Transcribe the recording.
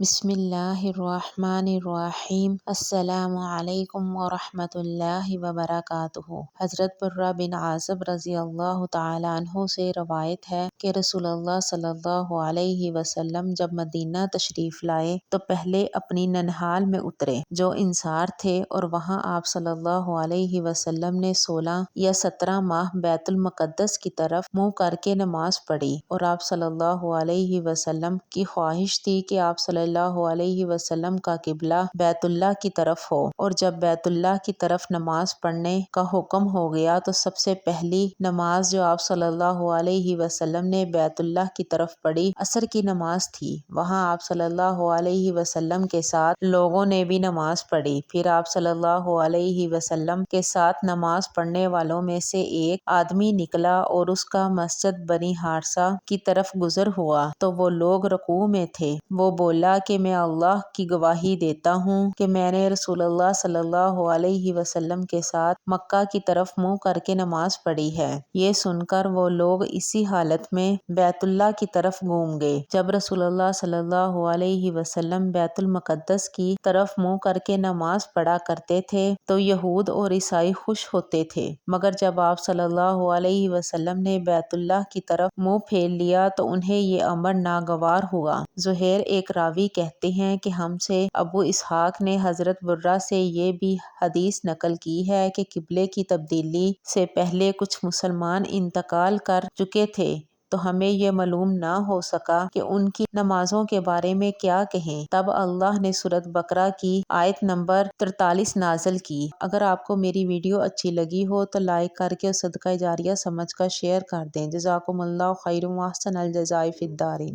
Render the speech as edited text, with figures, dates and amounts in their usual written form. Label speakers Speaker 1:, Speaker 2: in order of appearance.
Speaker 1: بسم اللہ الرحمن الرحیم۔ السلام علیکم ورحمۃ اللہ وبرکاتہ۔ حضرت برہ بن عازب رضی اللہ تعالیٰ عنہ سے روایت ہے کہ رسول اللہ صلی اللہ علیہ وسلم جب مدینہ تشریف لائے تو پہلے اپنی ننہال میں اترے جو انصار تھے، اور وہاں آپ صلی اللہ علیہ وسلم نے 16 یا 17 ماہ بیت المقدس کی طرف منہ کر کے نماز پڑھی، اور آپ صلی اللہ علیہ وسلم کی خواہش تھی کہ آپ صلی اللہ علیہ وسلم کا قبلہ بیت اللہ کی طرف ہو، اور جب بیت اللہ کی طرف نماز پڑھنے کا حکم ہو گیا تو سب سے پہلی نماز جو آپ صلی اللہ علیہ وسلم نے بیت اللہ کی طرف پڑھی عصر کی نماز تھی۔ وہاں آپ صلی اللہ علیہ وسلم کے ساتھ لوگوں نے بھی نماز پڑھی۔ پھر آپ صلی اللہ علیہ وسلم کے ساتھ نماز پڑھنے والوں میں سے ایک آدمی نکلا اور اس کا مسجد بنی حارثہ کی طرف گزر ہوا تو وہ لوگ رکوع میں تھے۔ وہ بولا کہ میں اللہ کی گواہی دیتا ہوں کہ میں نے رسول اللہ صلی اللہ علیہ وسلم کے ساتھ مکہ کی طرف منہ کر کے نماز پڑھی ہے۔ یہ سن کر وہ لوگ اسی حالت میں بیت اللہ کی طرف گھوم گئے۔ جب رسول اللہ صلی اللہ علیہ وسلم بیت المقدس کی طرف منہ کر کے نماز پڑھا کرتے تھے تو یہود اور عیسائی خوش ہوتے تھے، مگر جب آپ صلی اللہ علیہ وسلم نے بیت اللہ کی طرف منہ پھیر لیا تو انہیں یہ امر ناگوار ہوا۔ زہیر ایک راوی کہتے ہیں کہ ہم سے ابو اسحاق نے حضرت برہ سے یہ بھی حدیث نقل کی ہے کہ قبلے کی تبدیلی سے پہلے کچھ مسلمان انتقال کر چکے تھے تو ہمیں یہ معلوم نہ ہو سکا کہ ان کی نمازوں کے بارے میں کیا کہیں۔ تب اللہ نے سورۃ بقرہ کی آیت نمبر 43 نازل کی۔ اگر آپ کو میری ویڈیو اچھی لگی ہو تو لائک کر کے صدقہ جاریہ سمجھ کر شیئر کر دیں۔ جزاکم اللہ خیر و احسن الجزاء فی الدارین۔